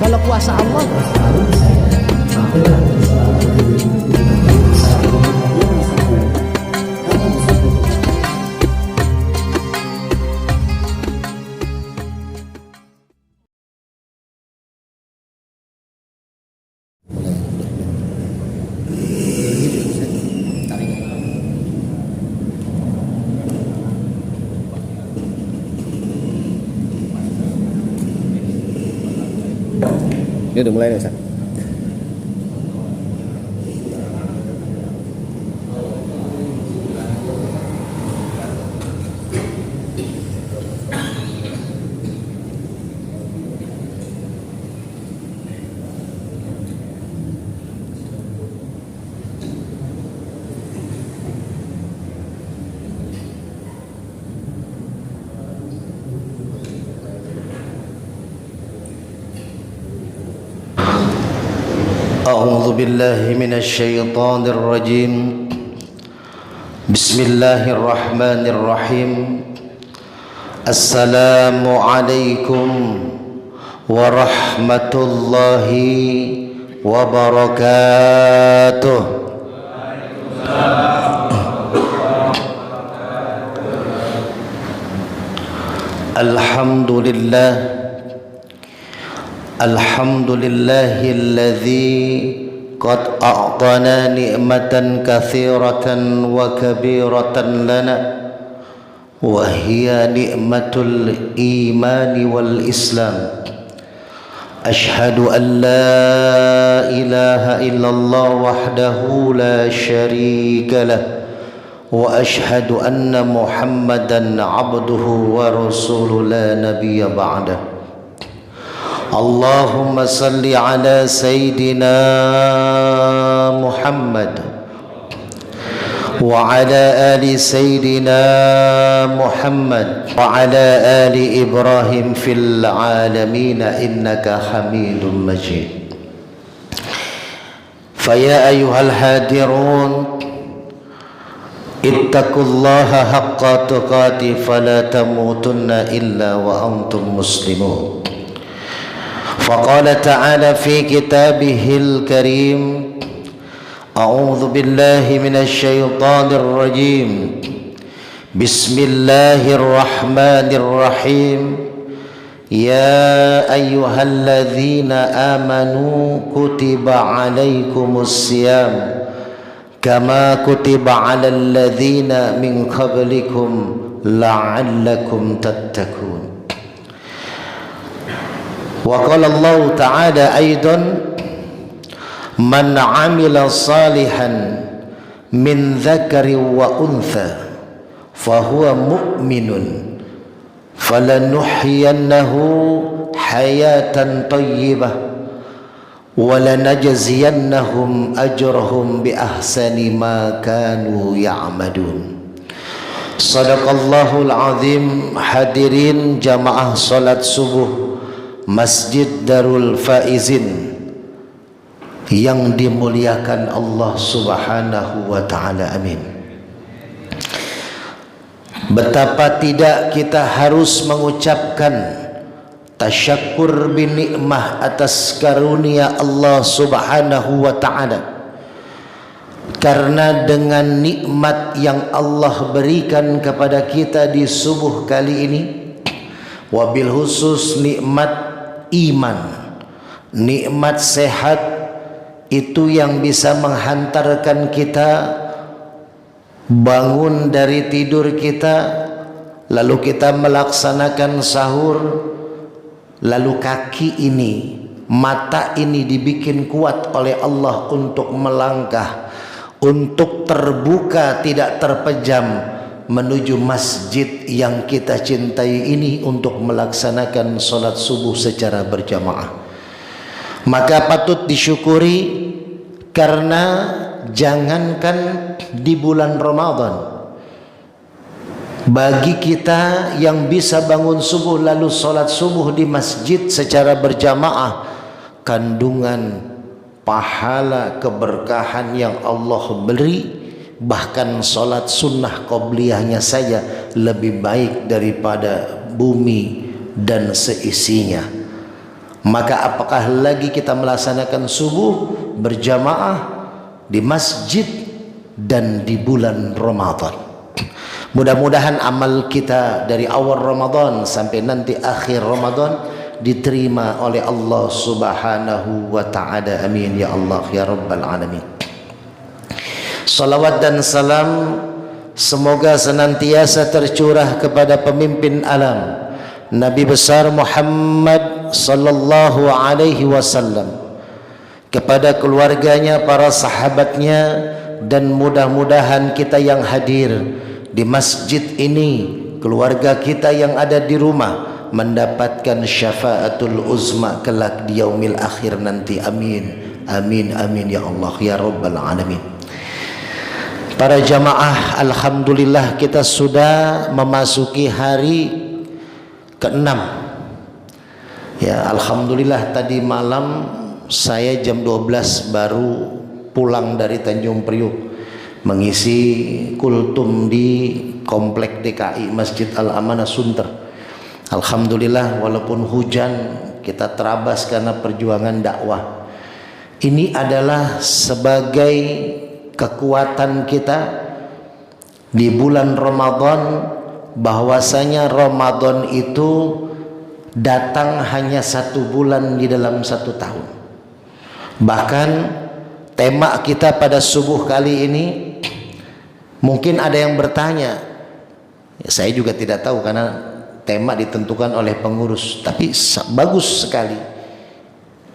kalau kuasa Allah. Ini udah mulai nih Ustaz. أعوذ بالله من الشيطان الرجيم بسم الله الرحمن الرحيم السلام عليكم ورحمة الله وبركاته الحمد لله الحمد لله الذي قد أعطانا نعمة كثيرة وكبيرة لنا وهي نعمة الإيمان والإسلام أشهد أن لا إله إلا الله وحده لا شريك له وأشهد أن محمدا عبده ورسوله لا نبي بعده اللهم صل على سيدنا محمد وعلى آل سيدنا محمد وعلى آل إبراهيم في العالمين إنك حميد مجيد فيا أيها الحاضرون اتقوا الله حق تقاته فلا تموتن إلا وأنتم مسلمون فقال تعالى في كتابه الكريم أعوذ بالله من الشيطان الرجيم بسم الله الرحمن الرحيم يا أيها الذين آمنوا كتب عليكم الصيام كما كتب على الذين من قبلكم لعلكم تتقون وقال الله تعالى أيضا من عمل صالحا من ذكر وأنثى فهو مؤمن فلنحيينه حياة طيبة ولنجزينهم أجرهم بأحسن ما كانوا يعملون صدق الله العظيم. Hadirin jamaah salat subuh Masjid Darul Faizin yang dimuliakan Allah Subhanahu wa taala, amin. Betapa tidak kita harus mengucapkan tasyakkur binikmah atas karunia Allah Subhanahu wa taala, karena dengan nikmat yang Allah berikan kepada kita di subuh kali ini, wabil khusus nikmat iman, nikmat sehat, itu yang bisa menghantarkan kita bangun dari tidur kita, lalu kita melaksanakan sahur, lalu kaki ini, mata ini dibikin kuat oleh Allah untuk melangkah, untuk terbuka tidak terpejam menuju masjid yang kita cintai ini untuk melaksanakan sholat subuh secara berjamaah. Maka patut disyukuri, karena jangankan di bulan Ramadan, bagi kita yang bisa bangun subuh lalu sholat subuh di masjid secara berjamaah, kandungan pahala keberkahan yang Allah beri, bahkan sholat sunnah qobliyahnya saja lebih baik daripada bumi dan seisinya. Maka apakah lagi kita melaksanakan subuh berjamaah di masjid dan di bulan Ramadan. Mudah-mudahan amal kita dari awal Ramadan sampai nanti akhir Ramadan diterima oleh Allah Subhanahu wa ta'ala. Amin ya Allah ya Rabbal alamin. Salawat dan salam semoga senantiasa tercurah kepada pemimpin alam Nabi besar Muhammad sallallahu alaihi wasallam, kepada keluarganya, para sahabatnya, dan mudah-mudahan kita yang hadir di masjid ini, keluarga kita yang ada di rumah, mendapatkan syafaatul uzma kelak di yaumil akhir nanti. Amin amin amin ya Allah ya Rabbal alamin. Para jamaah, alhamdulillah kita sudah memasuki hari ke-6 ya. Alhamdulillah tadi malam saya jam 12 baru pulang dari Tanjung Priuk mengisi kultum di Komplek DKI Masjid Al-Amanah Sunter. Alhamdulillah walaupun hujan kita terabas karena perjuangan dakwah. Ini adalah sebagai kekuatan kita di bulan Ramadan, bahwasanya Ramadan itu datang hanya 1 bulan di dalam 1 tahun. Bahkan tema kita pada subuh kali ini, mungkin ada yang bertanya, ya, saya juga tidak tahu karena tema ditentukan oleh pengurus, tapi bagus sekali.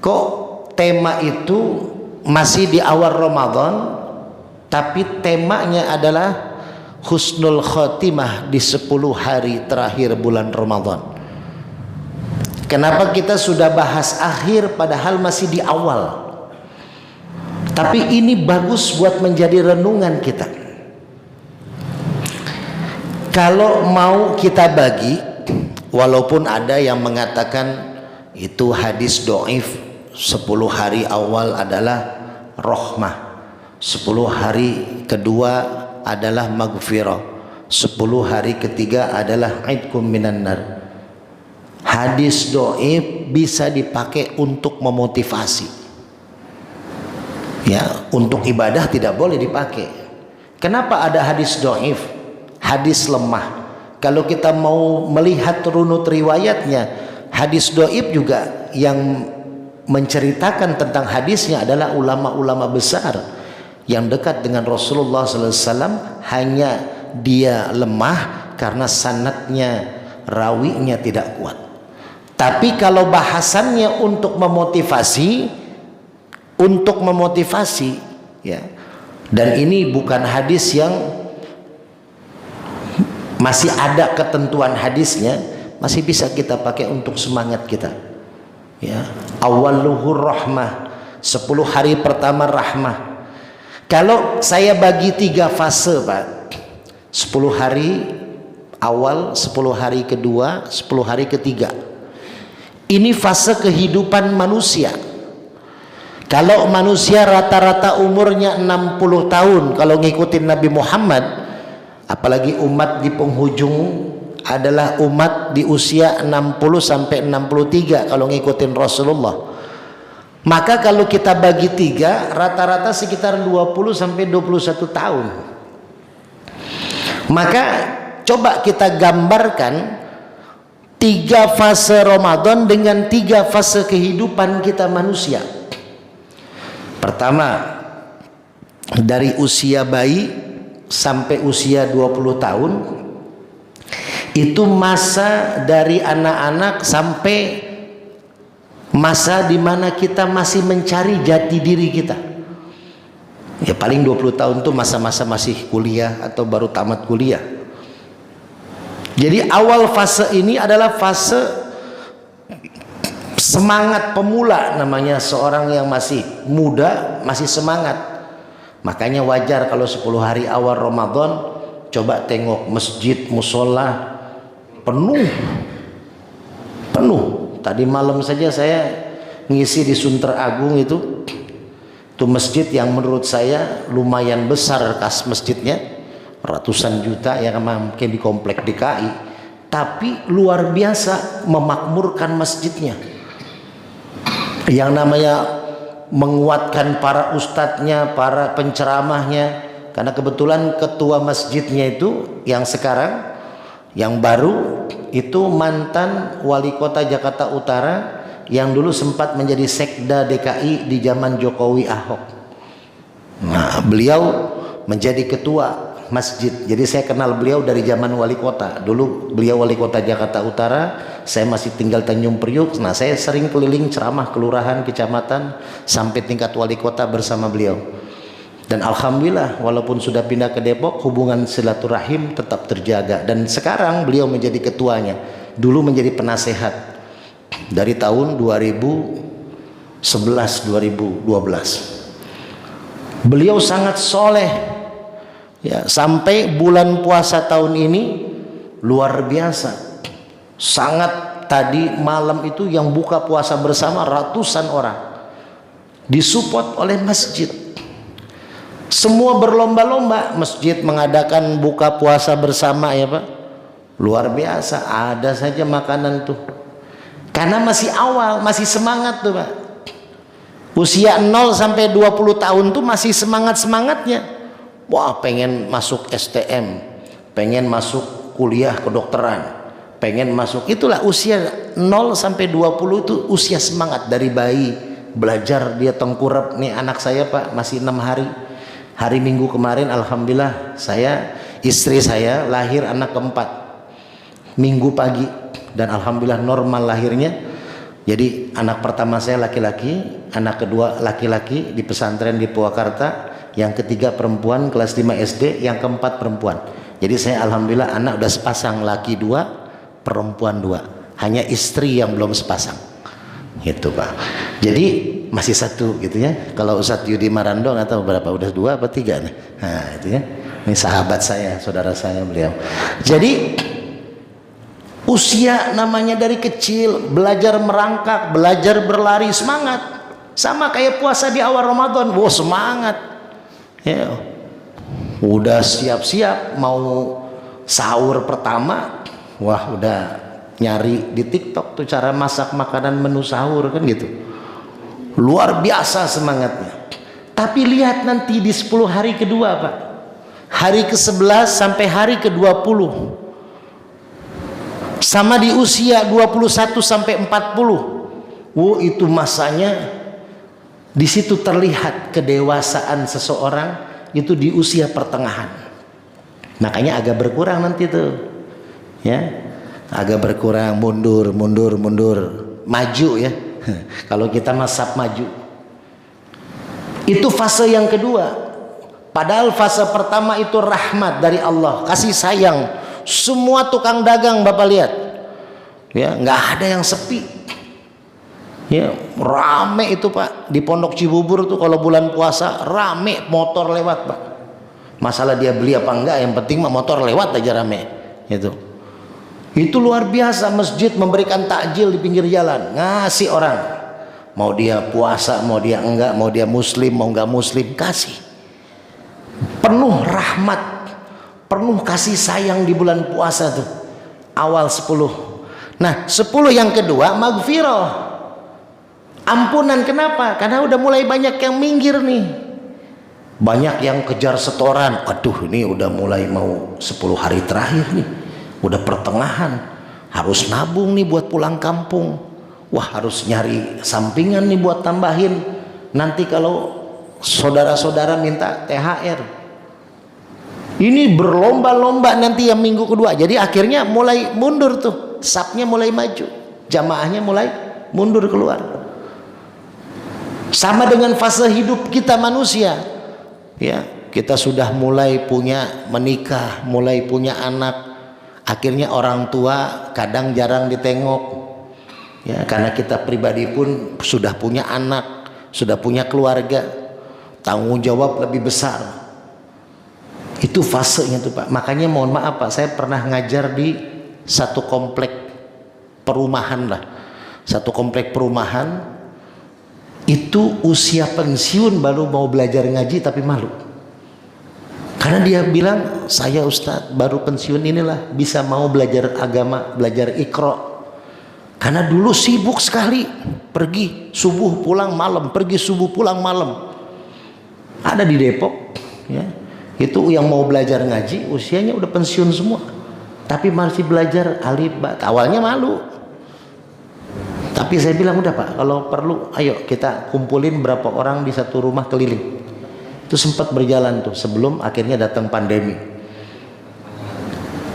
Kok tema itu masih di awal Ramadan, tapi temanya adalah husnul khotimah di 10 hari terakhir bulan Ramadan. Kenapa kita sudah bahas akhir padahal masih di awal? Tapi ini bagus buat menjadi renungan kita. Kalau mau kita bagi, walaupun ada yang mengatakan itu hadis doif, 10 hari awal adalah rahmah, 10 hari kedua adalah maghfirah, 10 hari ketiga adalah idkum minan nar. Hadis doif bisa dipakai untuk memotivasi ya, untuk ibadah tidak boleh dipakai. Kenapa ada hadis doif, hadis lemah? Kalau kita mau melihat runut riwayatnya, hadis doif juga yang menceritakan tentang hadisnya adalah ulama-ulama besar yang dekat dengan Rasulullah SAW, hanya dia lemah karena sanadnya, rawinya tidak kuat. Tapi kalau bahasannya untuk memotivasi ya, dan ini bukan hadis yang masih ada ketentuan hadisnya, masih bisa kita pakai untuk semangat kita ya. Awwaluhur rahmah, 10 hari pertama rahmah. Kalau saya bagi 3 fase Pak, 10 hari awal, 10 hari kedua, 10 hari ketiga. Ini fase kehidupan manusia. Kalau manusia rata-rata umurnya 60 tahun kalau ngikutin Nabi Muhammad, apalagi umat di penghujung adalah umat di usia 60 sampai 63 kalau ngikutin Rasulullah. Maka kalau kita bagi 3, rata-rata sekitar 20 sampai 21 tahun. Maka coba kita gambarkan 3 fase Ramadan dengan 3 fase kehidupan kita manusia. Pertama, dari usia bayi sampai usia 20 tahun, itu masa dari anak-anak sampai masa di mana kita masih mencari jati diri kita. Ya paling 20 tahun itu masa-masa masih kuliah atau baru tamat kuliah. Jadi awal fase ini adalah fase semangat pemula, namanya seorang yang masih muda, masih semangat. Makanya wajar kalau 10 hari awal Ramadan coba tengok masjid, musola penuh. Tadi malam saja saya ngisi di Sunter Agung itu masjid yang menurut saya lumayan besar kas masjidnya, ratusan juta ya, mungkin di Komplek DKI, tapi luar biasa memakmurkan masjidnya. Yang namanya menguatkan para ustadznya, para penceramahnya, karena kebetulan ketua masjidnya itu yang sekarang, yang baru itu mantan wali kota Jakarta Utara yang dulu sempat menjadi sekda DKI di zaman Jokowi Ahok. Nah, beliau menjadi ketua masjid. Jadi saya kenal beliau dari zaman wali kota. Dulu beliau wali kota Jakarta Utara, saya masih tinggal Tanjung Priuk. Nah, saya sering keliling ceramah kelurahan, kecamatan sampai tingkat wali kota bersama beliau. Dan alhamdulillah walaupun sudah pindah ke Depok, hubungan silaturahim tetap terjaga. Dan sekarang beliau menjadi ketuanya. Dulu menjadi penasehat dari tahun 2011-2012. Beliau sangat soleh ya, sampai bulan puasa tahun ini luar biasa. Sangat, tadi malam itu yang buka puasa bersama ratusan orang, disupport oleh masjid. Semua berlomba-lomba masjid mengadakan buka puasa bersama ya Pak. Luar biasa, ada saja makanan tuh. Karena masih awal, masih semangat tuh Pak. Usia 0 sampai 20 tahun tuh masih semangat-semangatnya. Wah, pengen masuk STM, pengen masuk kuliah kedokteran, pengen masuk. Itulah usia 0 sampai 20 itu usia semangat. Dari bayi belajar dia tengkurap. Nih anak saya Pak masih 6 hari. Hari Minggu kemarin alhamdulillah istri saya lahir anak keempat Minggu pagi, dan alhamdulillah normal lahirnya. Jadi anak pertama saya laki-laki, anak kedua laki-laki di pesantren di Purwakarta, yang ketiga perempuan kelas 5 SD, yang keempat perempuan. Jadi saya alhamdulillah anak udah sepasang, laki 2 perempuan 2, hanya istri yang belum sepasang gitu Pak. Jadi masih 1 gitu ya. Kalau Ustadz Yudi Marando nggak tahu berapa, udah 2 apa 3 nih. Nah itu ya, ini sahabat saya, saudara saya beliau. Jadi usia namanya dari kecil belajar merangkak, belajar berlari, semangat. Sama kayak puasa di awal Ramadan, wah semangat ya. Udah siap-siap mau sahur pertama, wah udah nyari di TikTok tuh cara masak makanan menu sahur kan gitu. Luar biasa semangatnya. Tapi lihat nanti di 10 hari kedua Pak, hari ke-11 sampai hari ke-20, sama di usia 21 sampai 40. Itu masanya di situ terlihat kedewasaan seseorang itu di usia pertengahan. Makanya agak berkurang nanti tuh. Ya. Agak berkurang, mundur, maju ya. Kalau kita masab maju. Itu fase yang kedua. Padahal fase pertama itu rahmat dari Allah, kasih sayang. Semua tukang dagang Bapak lihat ya, nggak ada yang sepi ya, rame itu Pak. Di Pondok Cibubur tuh kalau bulan puasa rame, motor lewat Pak. Masalah dia beli apa enggak, yang penting mah motor lewat aja rame gitu. Itu luar biasa. Masjid memberikan takjil di pinggir jalan, ngasih orang, mau dia puasa, mau dia enggak, mau dia muslim, mau enggak muslim, kasih. Penuh rahmat, penuh kasih sayang di bulan puasa tuh awal 10. Nah 10 yang kedua maghfirah, ampunan. Kenapa? Karena udah mulai banyak yang minggir nih, banyak yang kejar setoran. Aduh ini udah mulai mau 10 hari terakhir nih, udah pertengahan, harus nabung nih buat pulang kampung. Wah harus nyari sampingan nih buat tambahin nanti kalau saudara-saudara minta THR. Ini berlomba-lomba nanti yang minggu kedua. Jadi akhirnya mulai mundur tuh, sapnya mulai maju, jamaahnya mulai mundur keluar. Sama dengan fase hidup kita manusia ya, kita sudah mulai punya menikah, mulai punya anak. Akhirnya orang tua kadang jarang ditengok ya, karena kita pribadi pun sudah punya anak, sudah punya keluarga, tanggung jawab lebih besar. Itu fasenya tuh Pak. Makanya mohon maaf Pak, saya pernah ngajar di satu komplek perumahan lah, satu komplek perumahan. Itu usia pensiun baru mau belajar ngaji tapi malu. Karena dia bilang, saya Ustadz baru pensiun inilah bisa mau belajar agama, belajar Iqra. Karena dulu sibuk sekali, pergi subuh pulang malam, pergi subuh pulang malam. Ada di Depok, ya. Itu yang mau belajar ngaji, usianya udah pensiun semua, tapi masih belajar alif ba. Awalnya malu, tapi saya bilang udah Pak, kalau perlu ayo kita kumpulin berapa orang di satu rumah keliling. Itu sempat berjalan tuh sebelum akhirnya datang pandemi.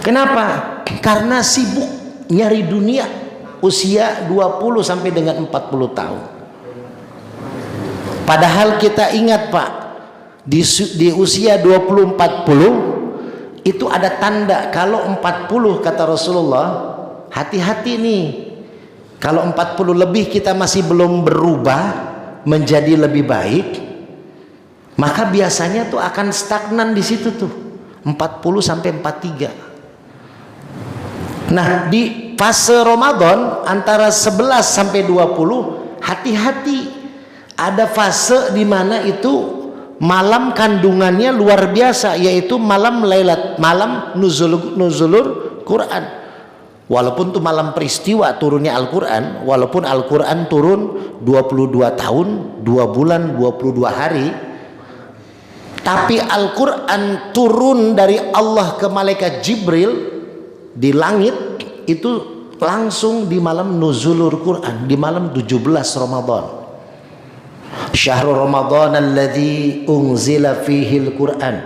Kenapa? Karena sibuk nyari dunia. Usia 20 sampai dengan 40 tahun. Padahal kita ingat Pak, di usia 20-40 itu ada tanda. Kalau 40 kata Rasulullah, hati-hati nih. Kalau 40 lebih kita masih belum berubah menjadi lebih baik, maka biasanya tuh akan stagnan di situ tuh 40 sampai 43. Nah, di fase Ramadan antara 11 sampai 20, hati-hati. Ada fase di mana itu malam kandungannya luar biasa, yaitu malam malam nuzulur Quran. Walaupun itu malam peristiwa turunnya Al-Quran, walaupun Al-Quran turun 22 tahun, 2 bulan, 22 hari, tapi Al-Quran turun dari Allah ke malaikat Jibril di langit itu langsung di malam nuzulur Quran, di malam 17 Ramadan. Syahrul Ramadan alladzi unzila fihil Quran.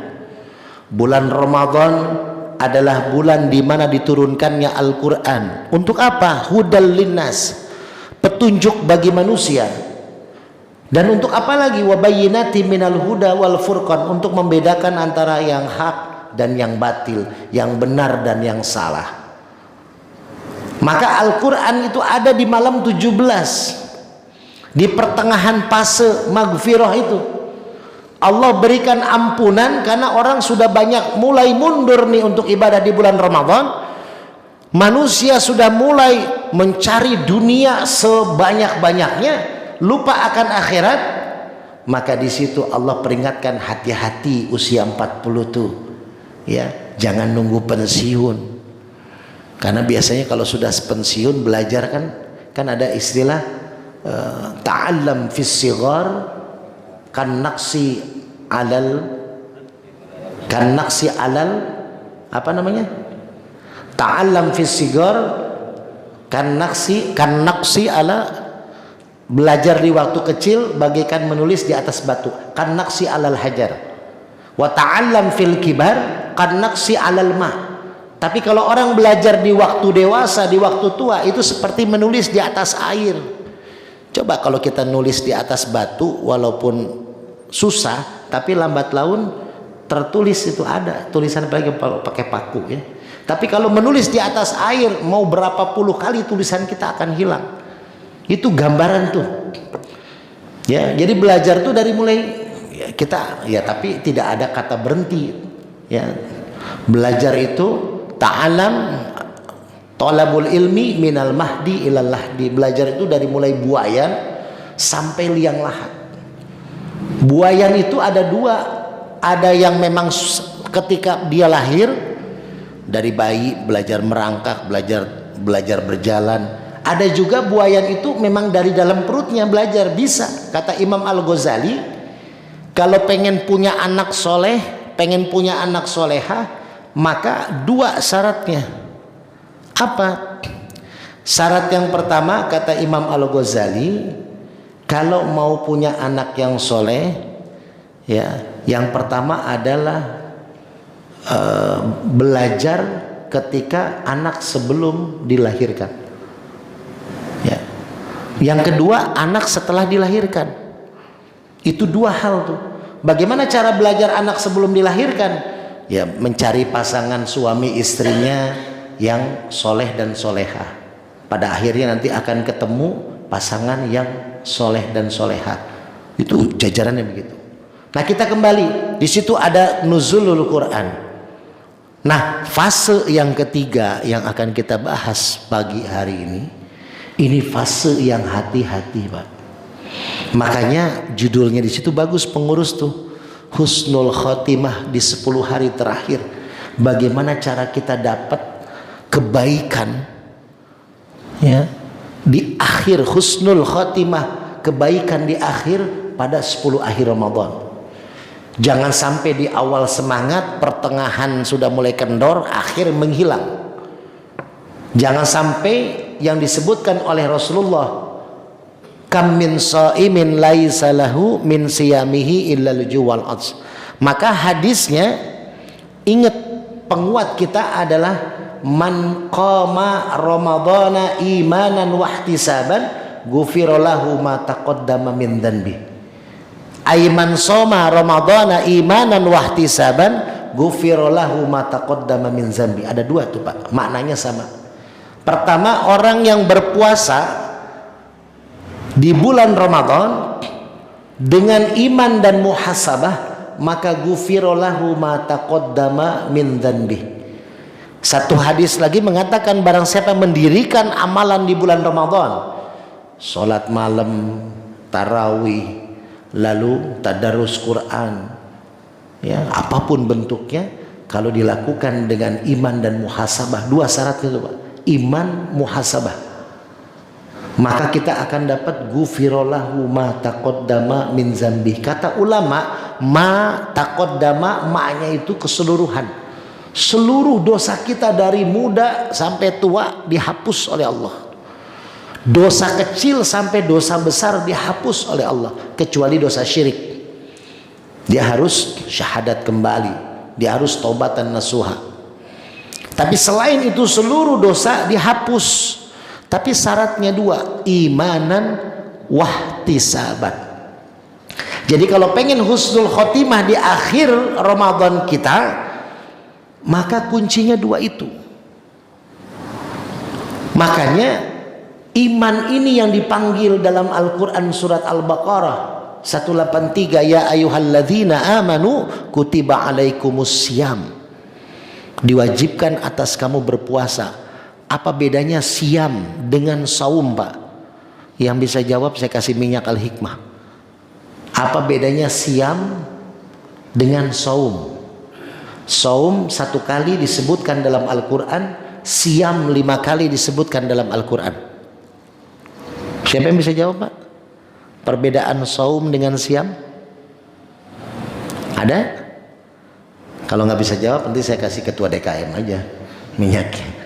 Bulan Ramadan adalah bulan di mana diturunkannya Al-Quran. Untuk apa? Hudal linnas, petunjuk bagi manusia. Dan untuk apa lagi? Wabayyinati minal huda wal furqan, untuk membedakan antara yang hak dan yang batil, yang benar dan yang salah. Maka Al-Quran itu ada di malam 17, di pertengahan fase maghfirah itu. Allah berikan ampunan karena orang sudah banyak mulai mundur nih untuk ibadah di bulan Ramadan. Manusia sudah mulai mencari dunia sebanyak-banyaknya, lupa akan akhirat. Maka di situ Allah peringatkan, hati-hati usia 40 tuh. Ya, jangan nunggu pensiun. Karena biasanya kalau sudah pensiun belajar kan ada istilah ta'allam fis sighar kan naqsi alal apa namanya? Ta'allam fis sighar kan naqsi ala, belajar di waktu kecil bagaikan menulis di atas batu, kan naqsi alal hajar. Wa ta'allam fil kibar kan naqsi alal ma. Tapi kalau orang belajar di waktu dewasa, di waktu tua, itu seperti menulis di atas air. Coba kalau kita nulis di atas batu, walaupun susah, tapi lambat laun tertulis itu ada tulisan, apalagi pakai paku ya. Tapi kalau menulis di atas air, mau berapa puluh kali tulisan kita akan hilang. Itu gambaran tuh. Ya, jadi belajar tuh dari mulai kita ya, tapi tidak ada kata berhenti ya. Belajar itu ta'alam talabul ilmi minal mahdi ilal lahdi. Belajar itu dari mulai buayan sampai liang lahat. Buayan itu ada dua, ada yang memang ketika dia lahir, dari bayi belajar merangkak, belajar berjalan. Ada juga buayan itu memang dari dalam perutnya belajar, bisa. Kata Imam Al-Ghazali, kalau pengen punya anak soleh, pengen punya anak soleha, maka dua syaratnya. Apa? Syarat yang pertama kata Imam Al-Ghazali, kalau mau punya anak yang soleh, ya, yang pertama adalah belajar ketika anak sebelum dilahirkan. Ya. Yang kedua, anak setelah dilahirkan. Itu dua hal tuh. Bagaimana cara belajar anak sebelum dilahirkan? Ya, mencari pasangan suami istrinya yang soleh dan soleha. Pada akhirnya nanti akan ketemu pasangan yang soleh dan soleha. Itu jajarannya begitu. Nah, kita kembali. Di situ ada nuzulul Quran. Nah, fase yang ketiga yang akan kita bahas pagi hari ini fase yang hati-hati, Pak. Makanya judulnya di situ bagus, pengurus tuh, husnul khotimah di 10 hari terakhir. Bagaimana cara kita dapat kebaikan, ya, di akhir, husnul khotimah, kebaikan di akhir pada 10 akhir Ramadan. Jangan sampai di awal semangat, pertengahan sudah mulai kendor, akhir menghilang. Jangan sampai yang disebutkan oleh Rasulullah, kam min shaimin laisa lahu min siyamihi illa al-ju' wal 'atsy. Maka hadisnya, ingat, penguat kita adalah man qama ramadhana imanan wahtisaban ghufira lahu ma taqaddama min dhanbi. Ay man shoma ramadhana imanan wahtisaban ghufira lahu ma taqaddama min dhanbi. Ada dua tuh Pak, maknanya sama. Pertama, orang yang berpuasa di bulan Ramadan dengan iman dan muhasabah, maka ghufira lahu ma taqaddama min dhanbi. Satu hadis lagi mengatakan, barang siapa mendirikan amalan di bulan Ramadan, sholat malam, tarawih, lalu tadarus Quran, ya, apapun bentuknya, kalau dilakukan dengan iman dan muhasabah, dua syaratnya itu Pak, iman, muhasabah, maka kita akan dapat ghufira lahu ma taqaddama min dzambi. Kata ulama, ma taqaddama, maknya itu keseluruhan. Seluruh dosa kita dari muda sampai tua dihapus oleh Allah. Dosa kecil sampai dosa besar dihapus oleh Allah, kecuali dosa syirik. Dia harus syahadat kembali, dia harus taubatan nasuha. Tapi selain itu seluruh dosa dihapus. Tapi syaratnya dua, imanan wahtisaban. Jadi kalau pengen husnul khotimah di akhir Ramadan kita, maka kuncinya dua itu. Makanya iman ini yang dipanggil dalam Al-Quran surat Al-Baqarah 183, ya ayyuhalladzina amanu kutiba alaikumussyam, diwajibkan atas kamu berpuasa. Apa bedanya siam dengan saum Pak? Yang bisa jawab saya kasih minyak al-hikmah. Apa bedanya siam dengan saum? Saum 1 kali disebutkan dalam Al-Quran, siam 5 kali disebutkan dalam Al-Quran. Siapa yang bisa jawab Pak? Perbedaan saum dengan siam? Ada? Kalau nggak bisa jawab, nanti saya kasih ketua DKM aja minyaknya.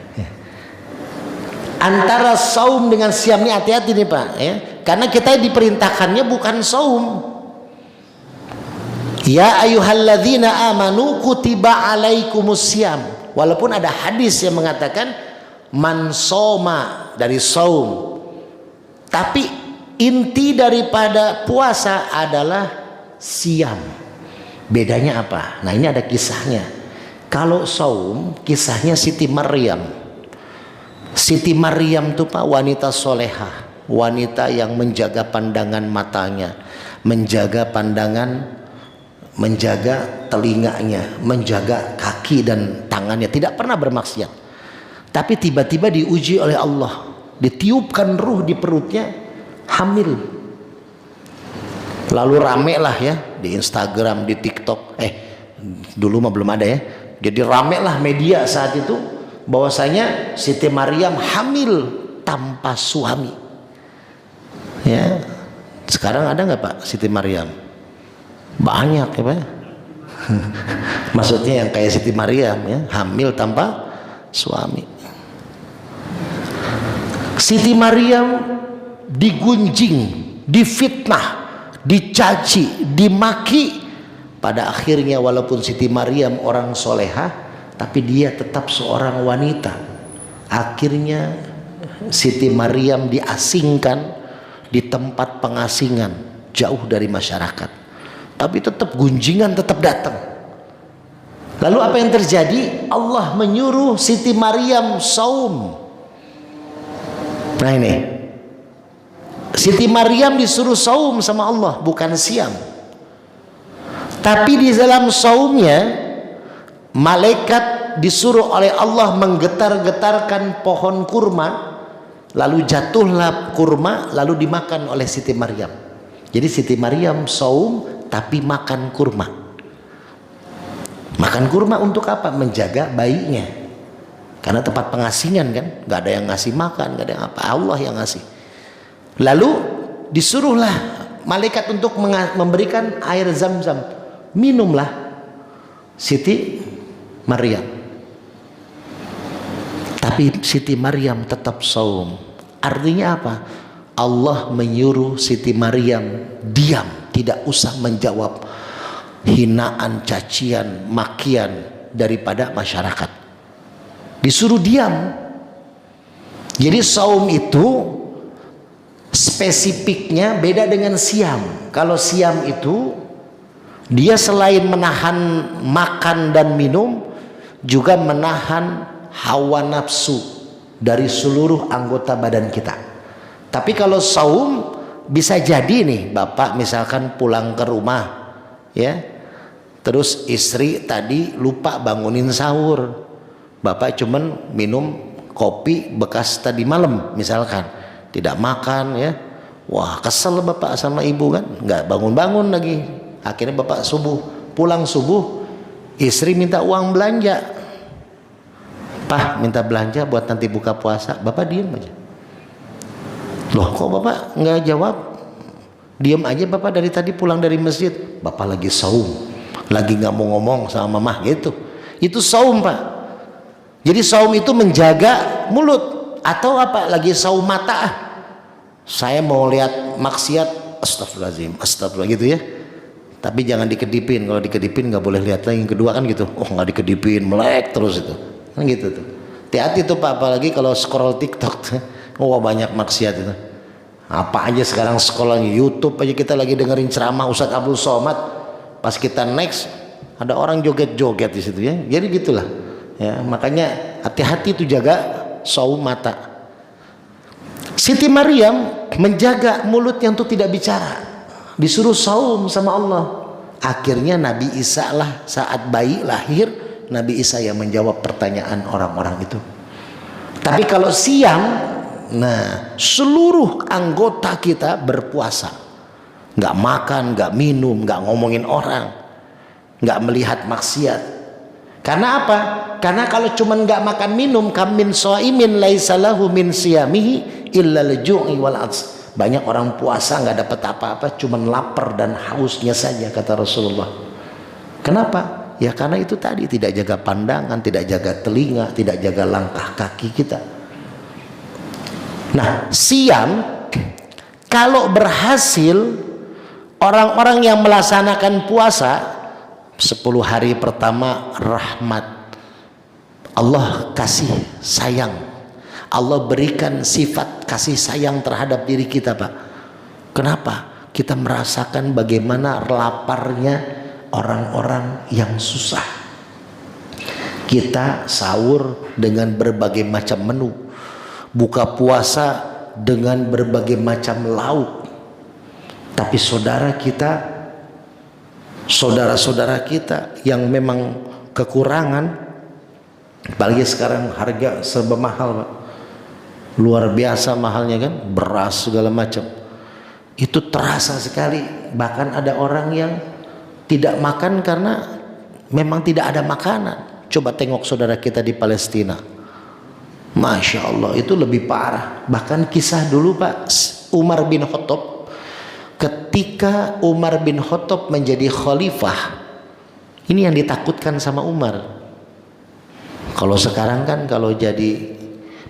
Antara saum dengan siam ini hati-hati nih Pak, ya. Karena kita diperintahkannya bukan saum. Ya ayyuhalladzina amanu kutiba alaikumussyam. Walaupun ada hadis yang mengatakan man soma dari saum, tapi inti daripada puasa adalah siam. Bedanya apa? Nah, ini ada kisahnya. Kalau saum, kisahnya Siti Maryam. Siti Maryam itu Pak, wanita solehah, wanita yang menjaga pandangan matanya, menjaga pandangan, menjaga telinganya, menjaga kaki dan tangannya, tidak pernah bermaksiat. Tapi tiba-tiba diuji oleh Allah, ditiupkan ruh di perutnya, hamil. Lalu rame lah ya di Instagram, di TikTok, dulu mah belum ada ya. Jadi rame lah media saat itu bahwasanya Siti Maryam hamil tanpa suami. Ya, sekarang ada nggak Pak Siti Maryam? Banyak ya Pak. Maksudnya yang kayak Siti Maryam ya, hamil tanpa suami. Siti Maryam digunjing, difitnah, dicaci, dimaki. Pada akhirnya walaupun Siti Maryam orang solehah, tapi dia tetap seorang wanita. Akhirnya Siti Maryam diasingkan di tempat pengasingan, jauh dari masyarakat. Tapi tetap gunjingan tetap datang. Lalu apa yang terjadi? Allah menyuruh Siti Maryam saum. Nah ini, Siti Maryam disuruh saum sama Allah, bukan siam. Tapi di dalam saumnya, malaikat disuruh oleh Allah menggetar-getarkan pohon kurma, lalu jatuhlah kurma, lalu dimakan oleh Siti Maryam. Jadi Siti Maryam saum tapi makan kurma. Makan kurma untuk apa? Menjaga bayinya. karena tempat pengasingan kan, nggak ada yang ngasih makan, nggak ada yang apa, Allah yang ngasih. Lalu disuruhlah malaikat untuk memberikan air Zam-Zam, minumlah Siti Maryam. Tapi Siti Maryam tetap saum. Artinya apa? Allah menyuruh Siti Maryam diam, tidak usah menjawab hinaan, cacian, makian daripada masyarakat. Disuruh diam. Jadi saum itu spesifiknya beda dengan siam. Kalau siam itu dia selain menahan makan dan minum, juga menahan hawa nafsu dari seluruh anggota badan kita. Tapi kalau saum bisa jadi nih, Bapak misalkan pulang ke rumah ya, terus istri tadi lupa bangunin sahur, Bapak cuman minum kopi bekas tadi malam misalkan, tidak makan ya, wah kesel Bapak sama ibu kan, nggak bangun-bangun lagi. Akhirnya Bapak pulang subuh, istri minta uang belanja, Pak minta belanja buat nanti buka puasa. Bapak diem aja. Loh kok Bapak nggak jawab? Diem aja Bapak dari tadi pulang dari masjid. Bapak lagi saum, lagi nggak mau ngomong sama mamah gitu. Itu saum Pak. Jadi saum itu menjaga mulut. Atau apa? Lagi saum mata. Saya mau lihat maksiat, astagfirullahaladzim, astagfirullah gitu ya. Tapi jangan dikedipin. Kalau dikedipin nggak boleh lihat lagi. Yang kedua kan gitu. Oh nggak dikedipin, melek terus itu. Kan gitu tuh. Hati-hati tuh Pak. Apalagi kalau scroll TikTok. Oh banyak maksiat itu. Apa aja sekarang sekolahnya YouTube aja, kita lagi dengerin ceramah Ustadz Abdul Somad, pas kita next ada orang joget-joget di situ ya. Jadi gitulah ya, makanya hati-hati tuh jaga saum mata. Siti Maryam menjaga mulut yang tuh tidak bicara, disuruh saum sama Allah. Akhirnya Nabi Isa lah saat bayi lahir, Nabi Isa yang menjawab pertanyaan orang-orang itu. Tapi kalau siang, nah seluruh anggota kita berpuasa, nggak makan, nggak minum, nggak ngomongin orang, nggak melihat maksiat. Karena apa? Karena kalau cuman nggak makan minum, kamin soimin laisalahu min siyamihi illa al-ju'i wal 'ats. Banyak orang puasa nggak dapat apa-apa, cuman lapar dan hausnya saja, kata Rasulullah. Kenapa? Ya karena itu tadi, tidak jaga pandangan, tidak jaga telinga, tidak jaga langkah kaki kita. Nah, siam kalau berhasil, orang-orang yang melaksanakan puasa 10 hari pertama rahmat, Allah kasih sayang, Allah berikan sifat kasih sayang terhadap diri kita Pak. Kenapa? Kita merasakan bagaimana laparnya orang-orang yang susah. Kita sahur dengan berbagai macam menu, buka puasa dengan berbagai macam lauk. Tapi saudara-saudara kita yang memang kekurangan, apalagi sekarang harga serba mahal Pak, luar biasa mahalnya kan, beras segala macam, itu terasa sekali. Bahkan ada orang yang tidak makan karena memang tidak ada makanan. Coba tengok saudara kita di Palestina, Masya Allah, itu lebih parah. Bahkan kisah dulu Pak, Umar bin Khattab, ketika Umar bin Khattab menjadi khalifah, ini yang ditakutkan sama Umar. Kalau sekarang kan kalau jadi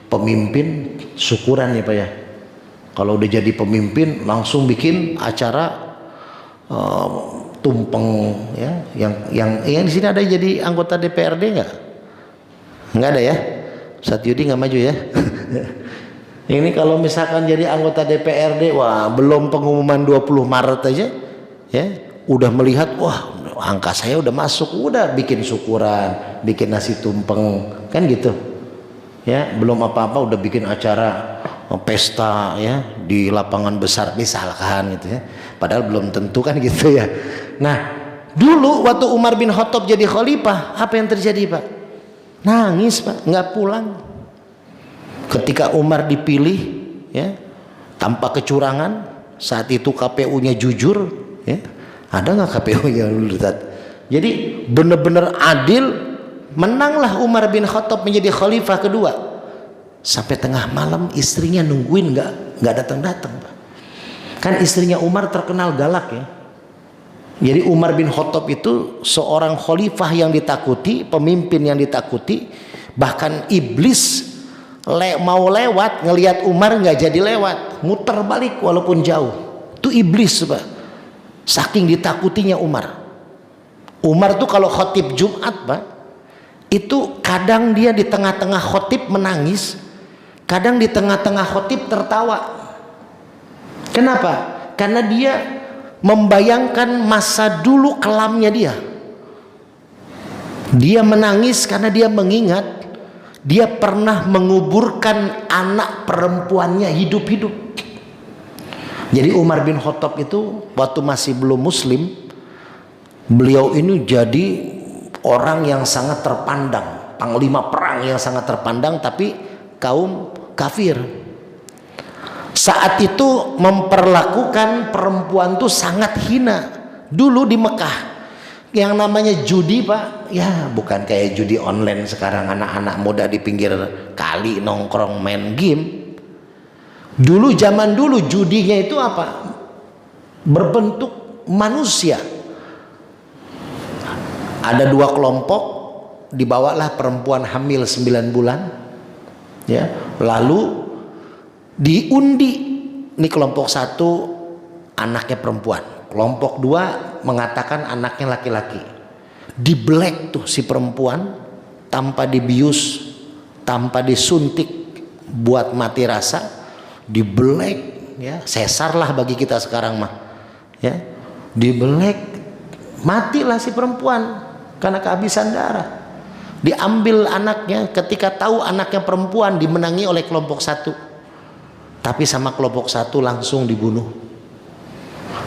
pemimpin syukuran ya Pak ya. Kalau udah jadi pemimpin langsung bikin acara tumpeng ya. Yang di sini ada jadi anggota DPRD nggak? Nggak ada ya. Satyudi nggak maju ya. Ini kalau misalkan jadi anggota DPRD, wah belum pengumuman 20 Maret aja ya udah melihat, wah angka saya udah masuk, udah bikin syukuran, bikin nasi tumpeng kan gitu ya. Belum apa-apa udah bikin acara pesta ya di lapangan besar misalkan gitu ya, padahal belum tentu kan gitu ya. Nah dulu waktu Umar bin Khattab jadi khalifah, apa yang terjadi Pak? Nangis Pak, nggak pulang. Ketika Umar dipilih ya tanpa kecurangan, saat itu KPU-nya jujur ya, ada nggak KPU-nya? Jadi benar-benar adil, Menanglah Umar bin Khattab menjadi khalifah kedua. Sampai tengah malam istrinya nungguin nggak datang-datang. Kan istrinya Umar terkenal galak ya. Jadi Umar bin Khattab itu seorang khalifah yang ditakuti, pemimpin yang ditakuti. Bahkan iblis mau lewat ngelihat Umar nggak jadi lewat, muter balik walaupun jauh. Itu iblis Pak. Saking ditakutinya Umar. Umar tuh kalau khotib Jumat Pak, itu kadang dia di tengah-tengah khotib menangis, kadang di tengah-tengah khotib tertawa. Kenapa? Karena dia membayangkan masa dulu kelamnya dia. Dia menangis karena dia mengingat dia pernah menguburkan anak perempuannya hidup-hidup. Jadi Umar bin Khattab itu waktu masih belum muslim, beliau ini jadi orang yang sangat terpandang, panglima perang yang sangat terpandang, tapi kaum kafir. Saat itu memperlakukan perempuan tuh sangat hina. Dulu di Mekah yang namanya judi Pak, ya bukan kayak judi online sekarang anak-anak muda di pinggir kali nongkrong main game. Dulu zaman dulu judinya itu apa? Berbentuk manusia. Ada dua kelompok, dibawalah perempuan hamil 9 bulan, ya, lalu diundi. Ini kelompok satu anaknya perempuan, kelompok dua mengatakan anaknya laki-laki. Dibelek tuh si perempuan tanpa dibius, tanpa disuntik buat mati rasa, dibelek, ya, sesar lah bagi kita sekarang mah, ya, dibelek, matilah si perempuan karena kehabisan darah. Diambil anaknya, ketika tahu anaknya perempuan dimenangi oleh kelompok satu, tapi sama kelompok satu langsung dibunuh.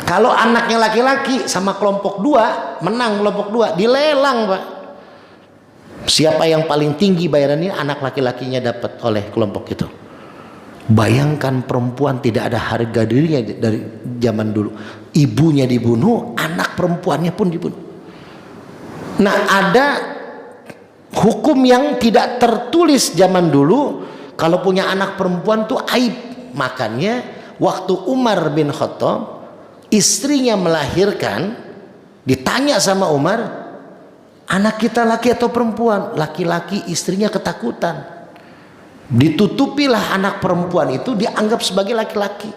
Kalau anaknya laki-laki sama kelompok dua, menang kelompok dua, dilelang Pak. Siapa yang paling tinggi bayarannya, anak laki-lakinya dapat oleh kelompok itu. Bayangkan perempuan tidak ada harga dirinya dari zaman dulu. Ibunya dibunuh, anak perempuannya pun dibunuh. Nah, ada hukum yang tidak tertulis zaman dulu, kalau punya anak perempuan tuh aib. Makanya waktu Umar bin Khattab istrinya melahirkan, ditanya sama Umar, anak kita laki atau perempuan? Laki-laki. Istrinya ketakutan. Ditutupilah anak perempuan itu, dianggap sebagai laki-laki.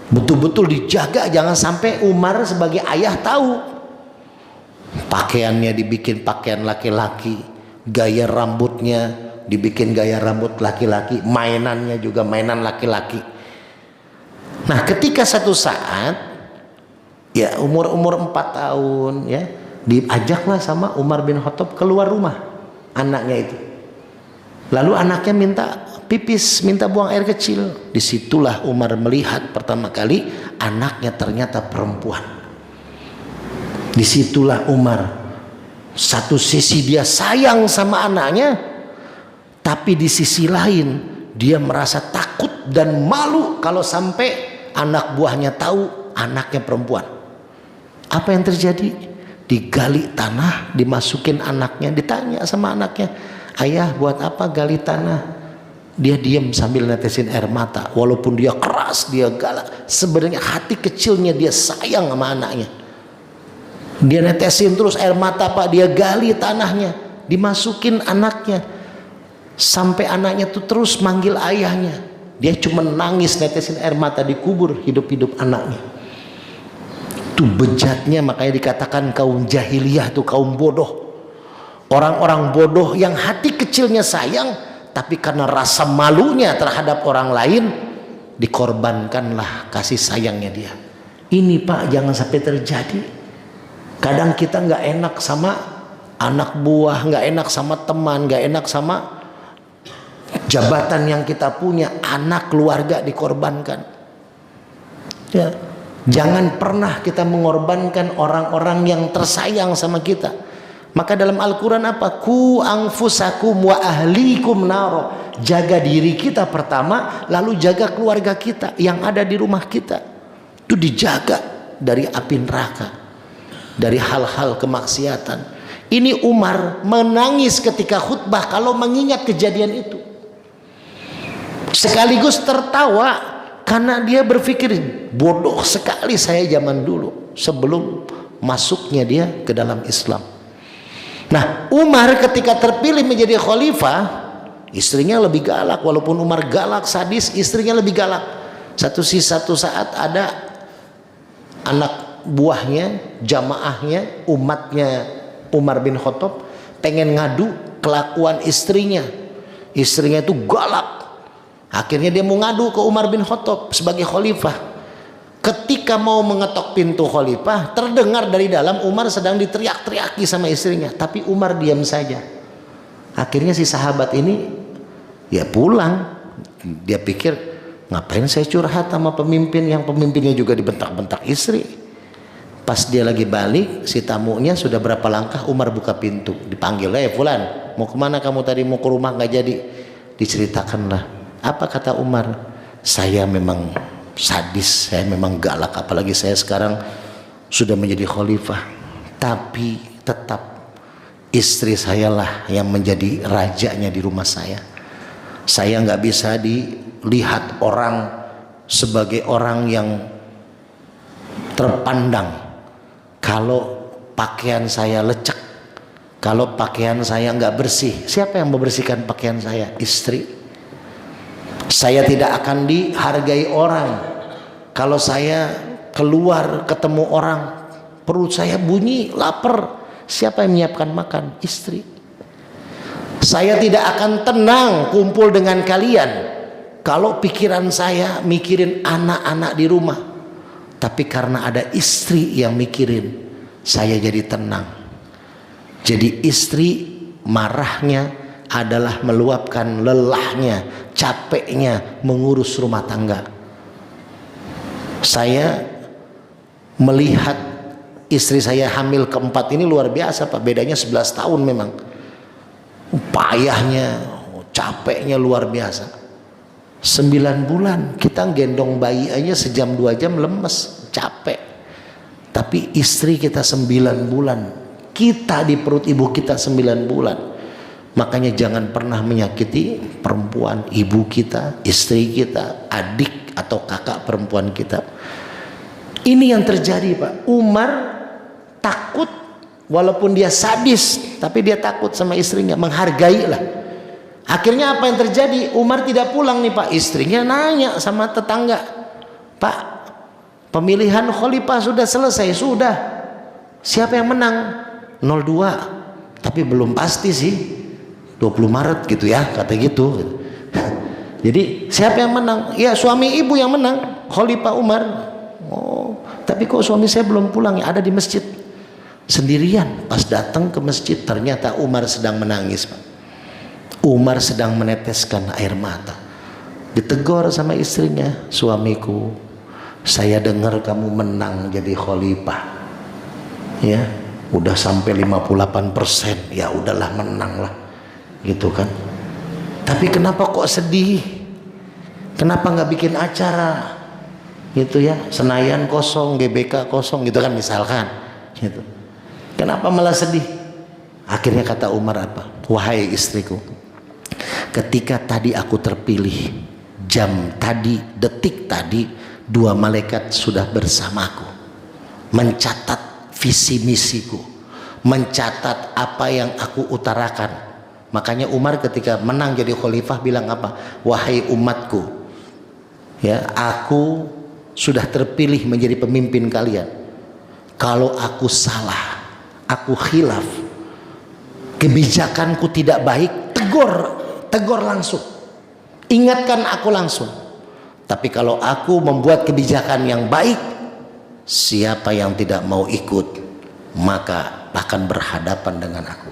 Betul-betul dijaga jangan sampai Umar sebagai ayah tahu. Pakaiannya dibikin pakaian laki-laki, gaya rambutnya dibikin gaya rambut laki-laki, mainannya juga mainan laki-laki. Nah, ketika satu saat ya umur 4 tahun ya, diajaklah sama Umar bin Khattab keluar rumah anaknya itu. Lalu anaknya minta pipis, minta buang air kecil. Disitulah Umar melihat pertama kali anaknya ternyata perempuan. Disitulah Umar, satu sisi dia sayang sama anaknya, tapi di sisi lain dia merasa takut dan malu kalau sampai anak buahnya tahu anaknya perempuan. Apa yang terjadi? Digali tanah, dimasukin anaknya, ditanya sama anaknya, ayah buat apa gali tanah? Dia diam sambil netesin air mata. Walaupun dia keras, dia galak, sebenarnya hati kecilnya dia sayang sama anaknya. Dia netesin terus air mata Pak, dia gali tanahnya, dimasukin anaknya, sampai anaknya tuh terus manggil ayahnya. Dia cuma nangis netesin air mata, dikubur hidup-hidup anaknya. Itu bejatnya, makanya dikatakan kaum jahiliyah tuh kaum bodoh. Orang-orang bodoh yang hati kecilnya sayang, tapi karena rasa malunya terhadap orang lain, dikorbankanlah kasih sayangnya dia. Ini Pak jangan sampai terjadi. Kadang kita nggak enak sama anak buah, nggak enak sama teman, nggak enak sama jabatan yang kita punya, anak keluarga dikorbankan. Ya, jangan pernah kita mengorbankan orang-orang yang tersayang sama kita. Maka dalam Al-Quran apa? Ku anfusakum wa ahlikum naro. Jaga diri kita pertama, lalu jaga keluarga kita yang ada di rumah kita. Itu dijaga dari api neraka, dari hal-hal kemaksiatan. Ini Umar menangis ketika khutbah kalau mengingat kejadian itu. Sekaligus tertawa karena dia berpikir, bodoh sekali saya zaman dulu sebelum masuknya dia ke dalam Islam. Nah, Umar ketika terpilih menjadi khalifah, istrinya lebih galak. Walaupun Umar galak, sadis, istrinya lebih galak. Satu saat ada anak buahnya, jamaahnya, umatnya Umar bin Khattab pengen ngadu kelakuan istrinya. Istrinya itu galak. Akhirnya dia mau ngadu ke Umar bin Khattab sebagai khalifah. Ketika mau mengetok pintu khalifah, terdengar dari dalam Umar sedang diteriak-teriaki sama istrinya, tapi Umar diam saja. Akhirnya si sahabat ini ya pulang. Dia pikir, ngapain saya curhat sama pemimpin yang pemimpinnya juga dibentak-bentak istri. Pas dia lagi balik, si tamunya sudah berapa langkah, Umar buka pintu, dipanggil, fulan, mau kemana kamu tadi, mau ke rumah nggak jadi? Diceritakanlah. Apa kata Umar? Saya memang sadis, saya memang galak, apalagi saya sekarang sudah menjadi khalifah, tapi tetap istri saya lah yang menjadi rajanya di rumah saya. Saya nggak bisa dilihat orang sebagai orang yang terpandang kalau pakaian saya lecek, kalau pakaian saya nggak bersih. Siapa yang membersihkan pakaian saya? Istri. Saya tidak akan dihargai orang kalau saya keluar ketemu orang perut saya bunyi, lapar. Siapa yang menyiapkan makan? Istri. Saya tidak akan tenang kumpul dengan kalian kalau pikiran saya mikirin anak-anak di rumah. Tapi karena ada istri yang mikirin, saya jadi tenang. Jadi istri marahnya adalah meluapkan lelahnya, capeknya mengurus rumah tangga. Saya melihat istri saya hamil keempat ini luar biasa Pak. Bedanya 11 tahun memang. Payahnya, capeknya luar biasa. 9 bulan kita gendong bayi aja sejam 2 jam lemes, capek. Tapi istri kita 9 bulan, kita di perut ibu kita 9 bulan. Makanya jangan pernah menyakiti perempuan, ibu kita, istri kita, adik atau kakak perempuan kita. Ini yang terjadi Pak. Umar takut, walaupun dia sadis, tapi dia takut sama istrinya, menghargai lah. Akhirnya apa yang terjadi? Umar tidak pulang nih Pak. Istrinya nanya sama tetangga, Pak, pemilihan khalifah sudah selesai. Sudah. Siapa yang menang? 02. Tapi belum pasti sih, 20 Maret gitu ya, kata gitu. Jadi siapa yang menang? Ya suami ibu yang menang, khalifah Umar. Oh, tapi kok suami saya belum pulang ya? Ada di masjid sendirian. Pas datang ke masjid ternyata Umar sedang menangis Pak. Umar sedang meneteskan air mata. Ditegur sama istrinya, suamiku, saya dengar kamu menang jadi khalifah. Ya, udah sampai 58%. Ya udahlah, menang lah, gitu kan. Tapi kenapa kok sedih? Kenapa nggak bikin acara? Gitu ya, Senayan kosong, GBK kosong, gitu kan misalkan. Gitu. Kenapa malah sedih? Akhirnya kata Umar apa? Wahai istriku, ketika tadi aku terpilih, jam tadi, detik tadi, 2 malaikat sudah bersamaku, mencatat visi misiku, mencatat apa yang aku utarakan. Makanya Umar ketika menang jadi khalifah bilang apa? Wahai umatku, ya, aku sudah terpilih menjadi pemimpin kalian. Kalau aku salah, aku khilaf, kebijakanku tidak baik, tegur langsung, ingatkan aku langsung. Tapi kalau aku membuat kebijakan yang baik, siapa yang tidak mau ikut maka akan berhadapan dengan aku.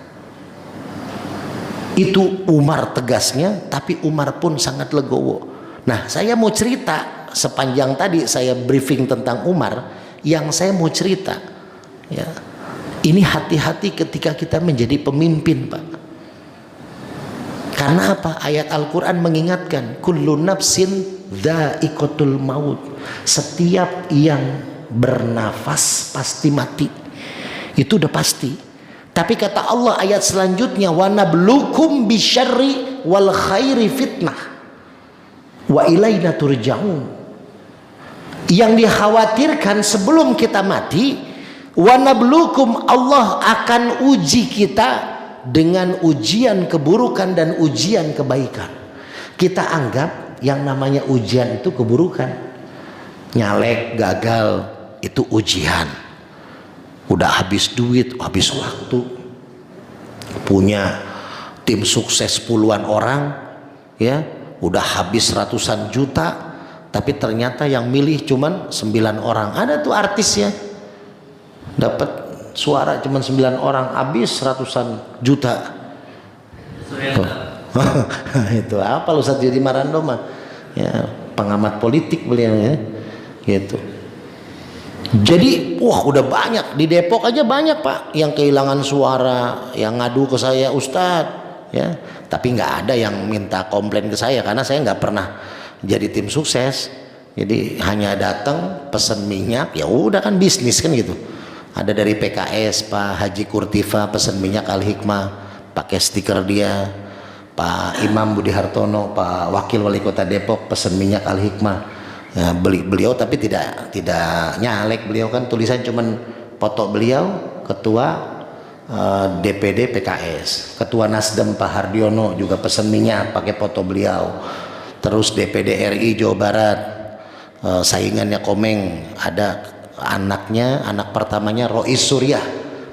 Itu Umar tegasnya, tapi Umar pun sangat legowo. Nah, saya mau cerita, sepanjang tadi saya briefing tentang Umar, yang saya mau cerita ya, ini hati-hati ketika kita menjadi pemimpin Pak. Karena apa? Ayat Al-Quran mengingatkan, kullu nafsin dha'iqatul maut. Setiap yang bernafas pasti mati. Itu udah pasti. Tapi kata Allah ayat selanjutnya, wa nablukum bisyarri wal khairi fitnah wa ilaina turja'un. Yang dikhawatirkan sebelum kita mati, wa nablukum, Allah akan uji kita dengan ujian keburukan dan ujian kebaikan. Kita anggap yang namanya ujian itu keburukan. Nyalek gagal itu ujian. Udah habis duit, habis waktu, punya tim sukses puluhan orang, ya, udah habis ratusan juta, tapi ternyata yang milih cuman 9 orang. Ada tuh artisnya, dapat suara cuman 9 orang, habis ratusan juta. Itu apa Ustaz Yudi Marando mah? Ya, pengamat politik beliau ya, gitu. Jadi udah banyak di Depok aja, banyak Pak yang kehilangan suara, yang ngadu ke saya, Ustadz, ya. Tapi nggak ada yang minta komplain ke saya karena saya nggak pernah jadi tim sukses. Jadi hanya datang pesen minyak, ya udah kan bisnis kan gitu. Ada dari PKS Pak Haji Kurtifa pesen minyak Al Hikmah, pakai stiker dia. Pak Imam Budi Hartono, Pak Wakil Wali Kota Depok pesen minyak Al Hikmah. Ya, beliau tapi tidak nyalek, beliau kan tulisan cuman foto beliau, ketua DPD PKS, ketua Nasdem Pak Hardiono juga pesen minyak pakai foto beliau. Terus DPD RI Jawa Barat, saingannya Komeng, ada anaknya, anak pertamanya Rois Suryah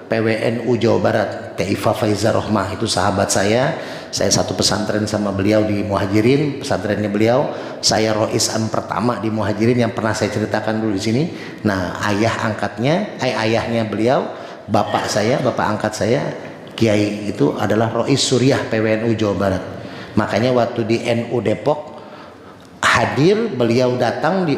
PWNU Jawa Barat, Teifa Faiza Rohmah, itu sahabat saya satu pesantren sama beliau di Muhajirin, pesantrennya beliau. Saya Rois Am pertama di Muhajirin yang pernah saya ceritakan dulu di sini. Nah, ayahnya beliau, bapak angkat saya, Kiai itu adalah Rois Suryah PWNU Jawa Barat. Makanya waktu di NU Depok hadir, beliau datang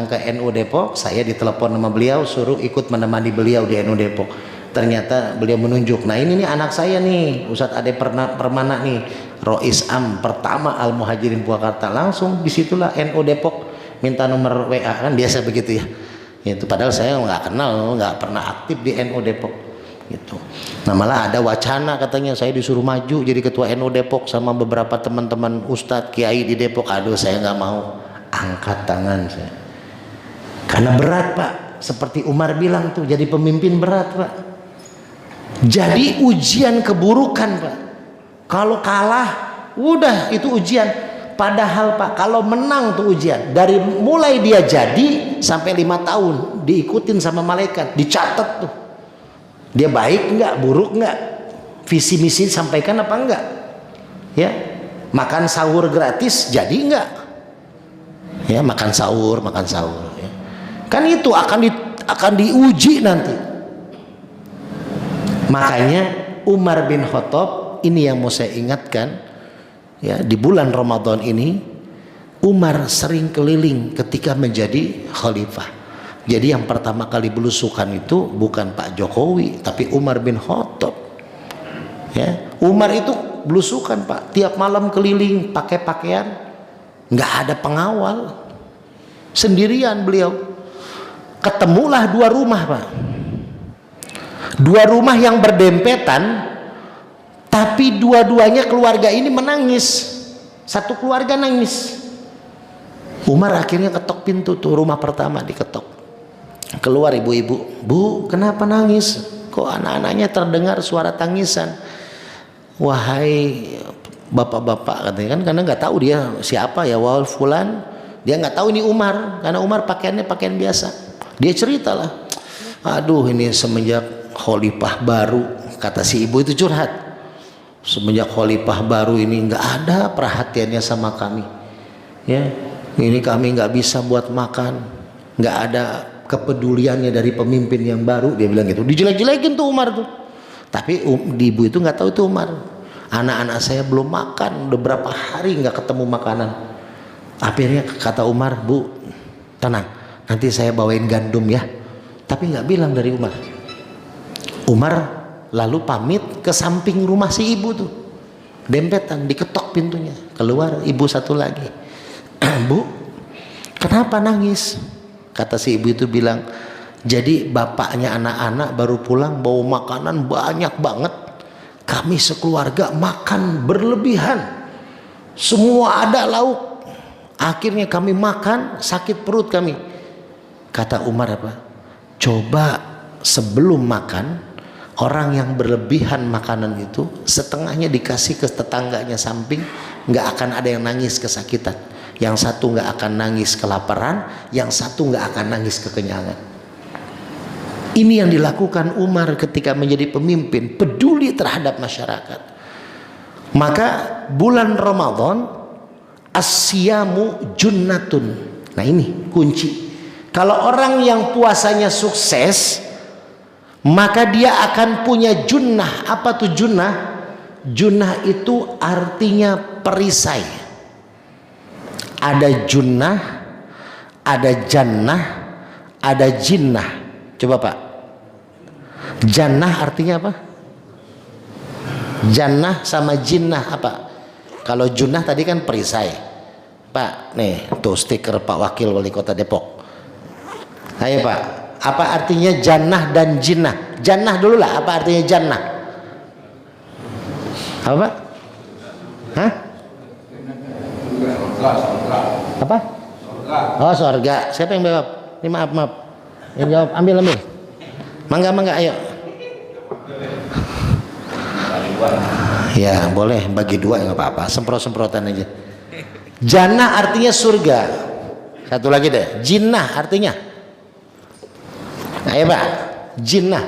ke NU Depok, saya ditelepon sama beliau suruh ikut menemani beliau di NU Depok. Ternyata beliau menunjuk, nah ini nih anak saya nih, Ustadz Ade Permana nih, Rois Am pertama Al Muhajirin Purwakarta. Langsung disitulah NU Depok minta nomor WA, kan biasa begitu ya. Itu padahal saya nggak kenal, nggak pernah aktif di NU Depok gitu. Nah malah ada wacana katanya saya disuruh maju jadi ketua NU Depok sama beberapa teman-teman Ustadz Kiai di Depok. Aduh, saya nggak mau, angkat tangan saya. Karena berat Pak, seperti Umar bilang tuh, jadi pemimpin berat Pak. Jadi ujian keburukan Pak. Kalau kalah udah itu ujian. Padahal Pak kalau menang tuh ujian. Dari mulai dia jadi sampai 5 tahun diikutin sama malaikat, dicatat tuh. Dia baik enggak, buruk enggak, visi misi sampaikan apa enggak, ya. Makan sahur gratis jadi enggak, ya. Makan sahur ya. Kan itu akan diuji nanti. Makanya Umar bin Khattab ini yang mau saya ingatkan, ya, di bulan Ramadan ini Umar sering keliling ketika menjadi khalifah. Jadi yang pertama kali belusukan itu bukan Pak Jokowi tapi Umar bin Khattab, ya. Umar itu belusukan Pak, tiap malam keliling pakai pakaian, nggak ada pengawal, sendirian beliau. Ketemulah 2 rumah Pak, 2 rumah yang berdempetan, tapi dua-duanya keluarga ini menangis. Satu keluarga nangis. Umar akhirnya ketok pintu tuh, rumah pertama diketok. Keluar ibu-ibu, Bu, kenapa nangis? Kok anak-anaknya terdengar suara tangisan? Wahai bapak-bapak, katanya, kan karena nggak tahu dia siapa ya, wal fulan. Dia nggak tahu ini Umar, karena Umar pakaiannya pakaian biasa. Dia ceritalah, aduh ini semenjak khalifah baru, kata si ibu itu curhat, semenjak khalifah baru ini nggak ada perhatiannya sama kami, ya. Ini kami nggak bisa buat makan, nggak ada kepeduliannya dari pemimpin yang baru. Dia bilang gitu, dijelek-jelekin tuh Umar tuh. Tapi di ibu itu nggak tahu itu Umar, anak-anak saya belum makan, udah berapa hari nggak ketemu makanan. Akhirnya kata Umar, Bu, tenang, nanti saya bawain gandum ya. Tapi nggak bilang dari Umar. Umar lalu pamit ke samping rumah si ibu tuh, dempetan, diketok pintunya. Keluar ibu satu lagi, Bu, kenapa nangis? Kata si ibu itu bilang, Jadi bapaknya anak-anak baru pulang bawa makanan banyak banget. Kami sekeluarga makan berlebihan. Semua ada lauk. Akhirnya kami makan, sakit perut kami. Kata Umar apa? Coba sebelum makan, orang yang berlebihan makanan itu setengahnya dikasih ke tetangganya samping, nggak akan ada yang nangis kesakitan. Yang satu nggak akan nangis kelaparan, yang satu nggak akan nangis kekenyangan. Ini yang dilakukan Umar ketika menjadi pemimpin, peduli terhadap masyarakat. Maka bulan Ramadan as-siyamu junnatun. Nah ini kunci. Kalau orang yang puasanya sukses, maka dia akan punya junnah. Apa tuh junnah? Junnah itu artinya perisai. Ada junnah, ada jannah, ada jinnah. Coba Pak, jannah artinya apa? Jannah sama jinnah apa? Kalau junnah tadi kan perisai. Pak, nih tuh stiker Pak Wakil Wali Kota Depok. Ayo Pak, apa artinya jannah dan jinnah? Jannah dulu lah, apa artinya jannah? Apa Pak? Hah? Apa? Oh surga. Siapa yang jawab? Ini maaf. Yang jawab, ambil. Mangga, ayo. Ya boleh bagi dua nggak apa-apa, semprot-semprotan aja. Jannah artinya surga. Satu lagi deh, jinnah artinya. Ayo Pak, jinnah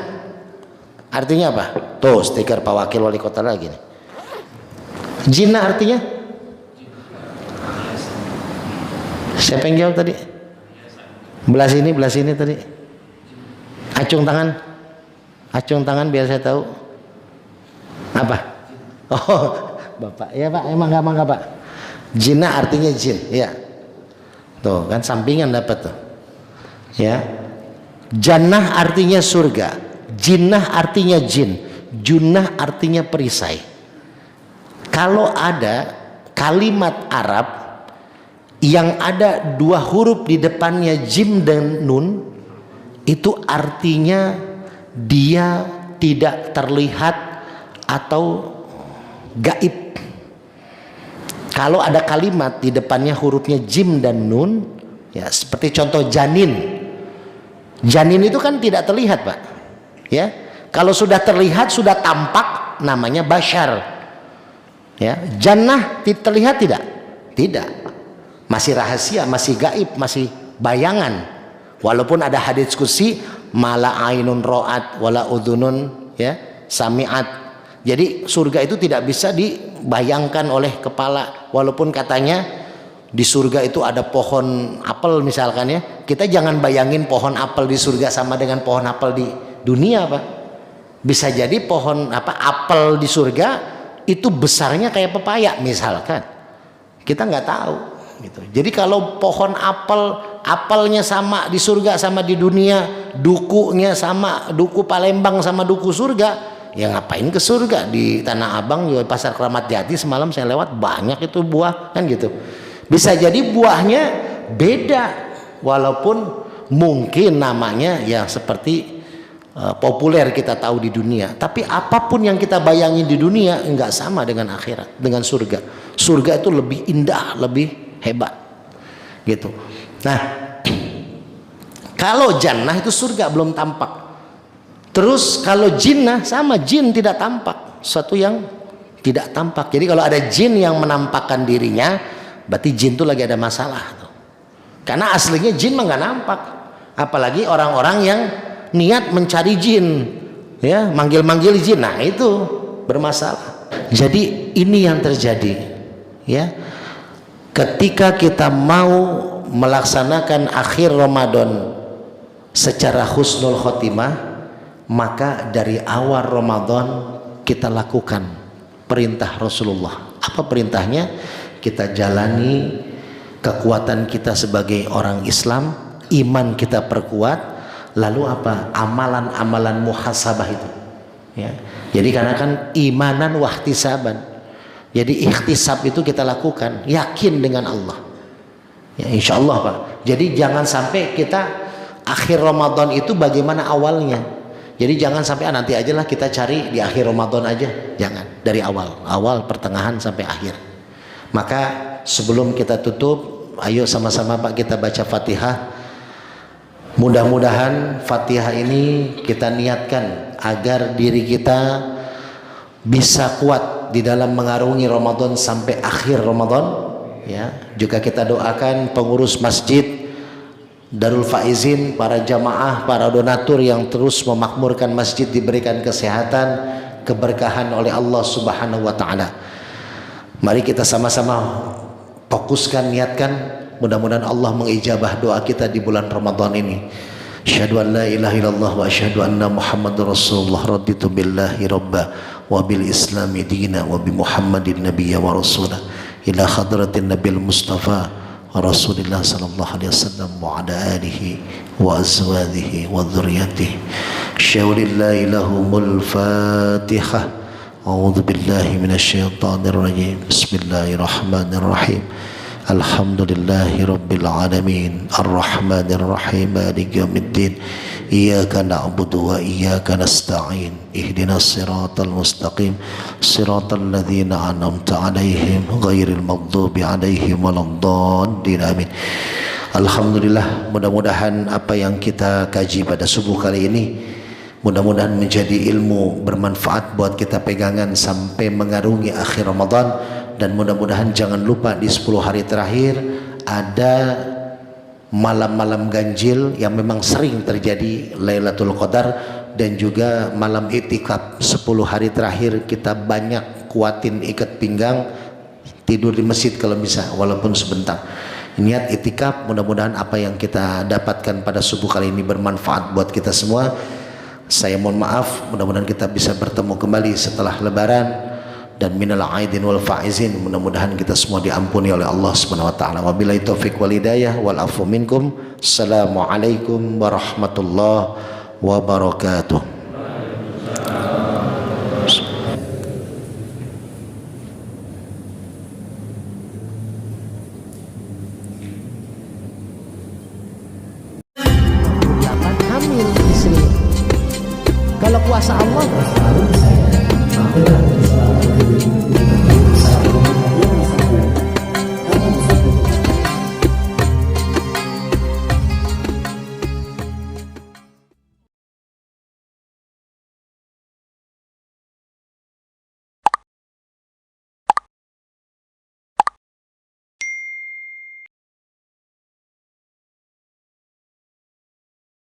artinya apa? Tuh stiker Pak Wakil Wali Kota lagi nih. Jinnah artinya? Siapa yang jawab tadi? Belah sini tadi. Acung tangan biar saya tahu. Apa? Oh, Bapak. Ya Pak, emang enggak Pak. Jinnah artinya jin, ya. Tuh, kan sampingan dapat tuh. Ya. Jannah artinya surga, jinnah artinya jin, junnah artinya perisai. Kalau ada kalimat Arab yang ada dua huruf di depannya jim dan nun, itu artinya dia tidak terlihat atau gaib. Kalau ada kalimat di depannya hurufnya jim dan nun, ya seperti contoh janin. Janin itu kan tidak terlihat Pak, ya. Kalau sudah terlihat, sudah tampak, namanya basyar. Ya, jannah terlihat tidak? Tidak. Masih rahasia, masih gaib, masih bayangan. Walaupun ada hadits qudsi, mala ainun ro'at wala udhunun ya sami'at. Jadi surga itu tidak bisa dibayangkan oleh kepala. Walaupun katanya di surga itu ada pohon apel misalkan ya, kita jangan bayangin pohon apel di surga sama dengan pohon apel di dunia Pak. Bisa jadi pohon apel di surga itu besarnya kayak pepaya misalkan, kita nggak tahu gitu. Jadi kalau pohon apelnya sama di surga sama di dunia, dukunya sama, duku Palembang sama duku surga, ya ngapain ke surga? Di Tanah Abang juga pasar Keramat Jati semalam saya lewat banyak itu buah kan gitu. Bisa jadi buahnya beda, walaupun mungkin namanya ya seperti populer kita tahu di dunia, tapi apapun yang kita bayangin di dunia enggak sama dengan akhirat, dengan surga. Surga itu lebih indah, lebih hebat gitu. Nah, kalau jannah itu surga belum tampak. Terus kalau jinnah sama, jin tidak tampak, suatu yang tidak tampak. Jadi kalau ada jin yang menampakkan dirinya, berarti jin itu lagi ada masalah tuh. Karena aslinya jin mah nggak nampak, apalagi orang-orang yang niat mencari jin, ya manggil-manggil jin, nah itu bermasalah. Jadi ini yang terjadi, ya. Ketika kita mau melaksanakan akhir Ramadan secara husnul khotimah, maka dari awal Ramadan kita lakukan perintah Rasulullah. Apa perintahnya? Kita jalani kekuatan kita sebagai orang Islam, iman kita perkuat. Lalu apa? Amalan-amalan muhasabah itu, ya. Jadi karena kan imanan wahtisaban, jadi ikhtisab itu kita lakukan, yakin dengan Allah, ya insya Allah Pak. Jadi jangan sampai kita akhir Ramadan itu bagaimana awalnya. Jadi jangan sampai nanti aja lah kita cari di akhir Ramadan aja, jangan, dari awal pertengahan sampai akhir. Maka sebelum kita tutup, ayo sama-sama Pak kita baca Fatihah. Mudah-mudahan Fatihah ini kita niatkan agar diri kita bisa kuat di dalam mengarungi Ramadan sampai akhir Ramadan, ya. Juga kita doakan pengurus masjid Darul Faizin, para jamaah, para donatur yang terus memakmurkan masjid diberikan kesehatan, keberkahan oleh Allah Subhanahu wa taala. Mari kita sama-sama fokuskan, niatkan, mudah-mudahan Allah mengijabah doa kita di bulan Ramadan ini. Asyhadu an la ilaha illallah wa asyhadu anna Muhammadar Rasulullah, raditu billahi rabba wa bil islami dina wa bi Muhammadin nabiyya wa rasulah ila hadratin nabil mustafa Rasulullah sallallahu alaihi wasallam wa ala alihi wa azwajihi wa dzurriyyatihi. Syaulillahi lahumul Fatihah. A'udzu billahi minasyaitonir rajim. Bismillahirrahmanirrahim. Alhamdulillahi rabbil alamin. Arrahmanir rahim. Maliki yaumiddin. Iyyaka na'budu wa iyyaka nasta'in. Ihdinas siratal mustaqim. Siratal ladzina an'amta 'alaihim ghairil maghdubi 'alaihim waladdallin. Amin. Alhamdulillah, mudah-mudahan apa yang kita kaji pada subuh kali ini mudah-mudahan menjadi ilmu bermanfaat buat kita pegangan sampai mengarungi akhir Ramadan. Dan mudah-mudahan jangan lupa di 10 hari terakhir ada malam-malam ganjil yang memang sering terjadi, Lailatul Qadar, dan juga malam itikaf 10 hari terakhir. Kita banyak kuatin ikat pinggang, tidur di masjid kalau bisa walaupun sebentar. Niat itikaf, mudah-mudahan apa yang kita dapatkan pada subuh kali ini bermanfaat buat kita semua. Saya mohon maaf, mudah-mudahan kita bisa bertemu kembali setelah Lebaran. Dan minal aidin wal faizin, mudah-mudahan kita semua diampuni oleh Allah Subhanahu wa taala. Wabillahi taufik wal hidayah wal afu minkum. Assalamualaikum warahmatullahi wabarakatuh. Hamil istri. Kalau kuasa Allah